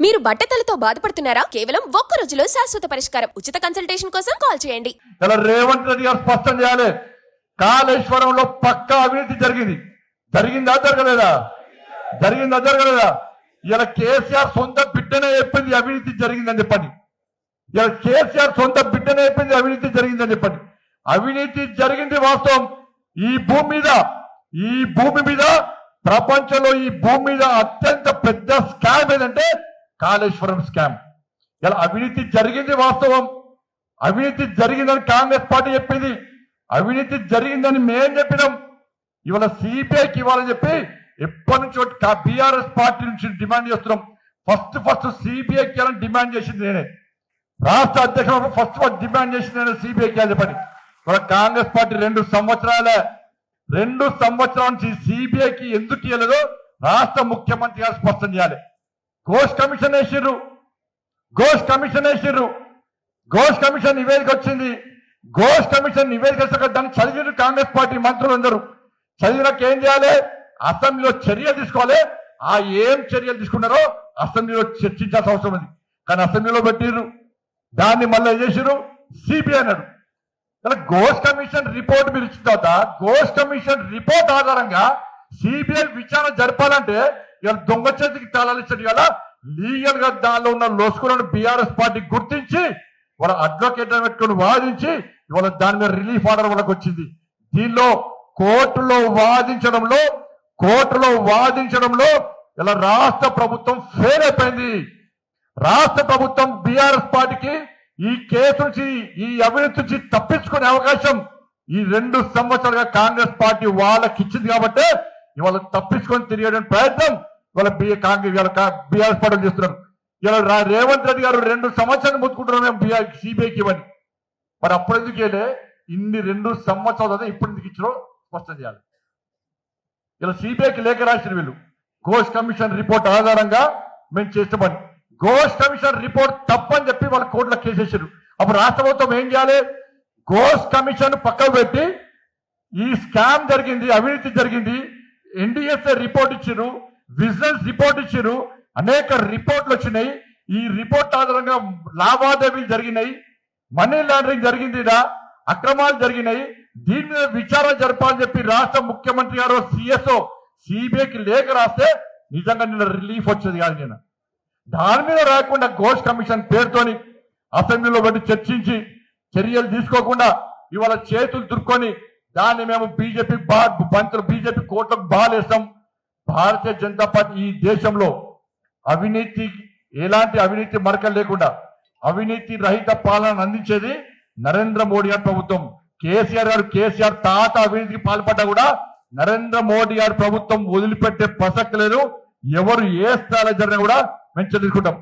మీరు బట్టతలతో బాధపడుతున్నారా? కేవలం ఒక్క రోజులో శాశ్వత పరిష్కారం. ఉచిత కన్సల్టేషన్ కోసం కాల్ చేయండి. ఇలా రేవంత్ రెడ్డి గారు స్పష్టం చేయాలి. కాళేశ్వరంలో పక్కా అవినీతి జరిగిందా జరగలేదా? ఇలా కేసీఆర్ సొంత బిడ్డనే చెప్పింది అవినీతి జరిగిందని చెప్పండి. ఇలా కేసీఆర్ సొంత బిడ్డనే చెప్పింది అవినీతి జరిగిందని చెప్పండి. అవినీతి జరిగింది వాస్తవం. ఈ భూమి మీద ప్రపంచంలో ఈ భూమి మీద అత్యంత పెద్ద స్కామ్ ఏదంటే కాళేశ్వరం స్కామ్. ఇలా అవినీతి జరిగింది వాస్తవం. అవినీతి జరిగిందని కాంగ్రెస్ పార్టీ చెప్పింది. అవినీతి జరిగిందని మేం చెప్పినాం. ఇవాళ సిబిఐకి ఇవ్వాలని చెప్పి ఎప్పటి నుంచో బీఆర్ఎస్ పార్టీ నుంచి డిమాండ్ చేస్తున్నాం. ఫస్ట్ సిబిఐకి ఇవ్వాలని డిమాండ్ చేసింది నేనే. రాష్ట్ర అధ్యక్షుడు ఫస్ట్ డిమాండ్ చేసింది నేను సిబిఐకి అని చెప్పండి. ఇవాళ కాంగ్రెస్ పార్టీ 2 సంవత్సరాల నుంచి సిబిఐకి ఎందుకు ఇవ్వలేదో రాష్ట్ర ముఖ్యమంత్రి గారు స్పష్టం చేయాలి. ఘోష్ కమిషన్ వేసిర్రు. ఘోష్ కమిషన్ నివేదిక వచ్చింది. ఘోష్ కమిషన్ నివేదిక దాన్ని చదివిన కాంగ్రెస్ పార్టీ మంత్రులందరూ చదివినాక ఏం చేయాలి? అసెంబ్లీలో చర్యలు తీసుకోవాలి. ఆ ఏం చర్యలు తీసుకున్నారో అసెంబ్లీలో చర్చించాల్సిన అవసరం ఉంది. కానీ అసెంబ్లీలో పెట్టిర్రు. దాన్ని మళ్ళీ చేసిర్రు సిబిఐ అన్నాడు. ఘోష్ కమిషన్ రిపోర్ట్ మీరు ఇచ్చిన తర్వాత ఘోష్ కమిషన్ రిపోర్ట్ ఆధారంగా సిబిఐ విచారణ జరపాలంటే ఇవాళ దొంగ చేతికి తాళాలు ఇచ్చాడు. ఇవాళ లీగల్ గా దానిలో ఉన్న లోసుకులను బీఆర్ఎస్ పార్టీ గుర్తించి వాళ్ళ అడ్వకేట్ పెట్టుకుని వాదించి ఇవాళ దాని మీద రిలీఫ్ ఆర్డర్ వాళ్ళకి వచ్చింది. దీనిలో కోర్టులో వాదించడంలో ఇలా రాష్ట్ర ప్రభుత్వం ఫెయిల్ అయిపోయింది. రాష్ట్ర ప్రభుత్వం బీఆర్ఎస్ పార్టీకి ఈ కేసు నుంచి ఈ అవినీతి నుంచి తప్పించుకునే అవకాశం ఈ 2 సంవత్సరాలుగా కాంగ్రెస్ పార్టీ వాళ్ళకి ఇచ్చింది. కాబట్టి ఇవాళ తప్పించుకొని తిరిగే ప్రయత్నం ఇవాళ బీఆర్ఎస్ పార్టీ చేస్తున్నారు. ఇలా రేవంత్ రెడ్డి గారు 2 సంవత్సరాలు ముట్టుకుంటున్నాం సిబిఐకి ఇవ్వని. మరి అప్పుడు ఎందుకు వెళ్ళే ఇన్ని 2 సంవత్సరాలు ఇప్పుడు ఎందుకు ఇచ్చినో స్పష్టం చేయాలి. ఇలా సిబిఐకి లేఖ రాసిన వీళ్ళు ఘోష్ కమిషన్ రిపోర్ట్ ఆధారంగా మేము చేసిన పని. ఘోష్ కమిషన్ రిపోర్ట్ తప్పని చెప్పి వాళ్ళ కోర్టులో కేసేసారు. అప్పుడు రాష్ట్ర ప్రభుత్వం ఏం చేయాలి? ఘోష్ కమిషన్ పక్కకు పెట్టి ఈ స్కామ్ జరిగింది, అవినీతి జరిగింది, ఎన్డీఎస్ఏ రిపోర్ట్ ఇచ్చారు, విజిలెన్స్ రిపోర్ట్ ఇచ్చారు, అనేక రిపోర్ట్లు వచ్చినాయి. ఈ రిపోర్ట్ ఆధారంగా లావాదేవీలు జరిగినాయి, మనీ లాండరింగ్ జరిగింది, అక్రమాలు జరిగినాయి. దీని మీద విచారణ జరపాలని చెప్పి రాష్ట్ర ముఖ్యమంత్రి గారు సిఎస్ఓ సిబిఐకి లేఖ రాస్తే నిజంగా నిన్న రిలీఫ్ వచ్చేది కాదు. నేను దాని మీద రాకుండా ఘోష్ కమిషన్ పేరుతోని అసెంబ్లీలో పెట్టి చర్చించి చర్యలు తీసుకోకుండా ఇవాళ చేతులు దుర్కొని దాన్ని మేము బీజేపీ కోర్టులకు బాలేస్తాం. భారతీయ జనతా పార్టీ ఈ దేశంలో ఎలాంటి అవినీతి మరకలు లేకుండా అవినీతి రహిత పాలన అందించేది నరేంద్ర మోడీ గారి ప్రభుత్వం. కేసీఆర్ తాత అవినీతికి పాల్పడ్డా కూడా నరేంద్ర మోడీ గారి ప్రభుత్వం వదిలిపెట్టే ప్రసక్తి లేదు. ఎవరు ఏ స్థాయిలో జరిగినా కూడా మేము చదువుకుంటాం.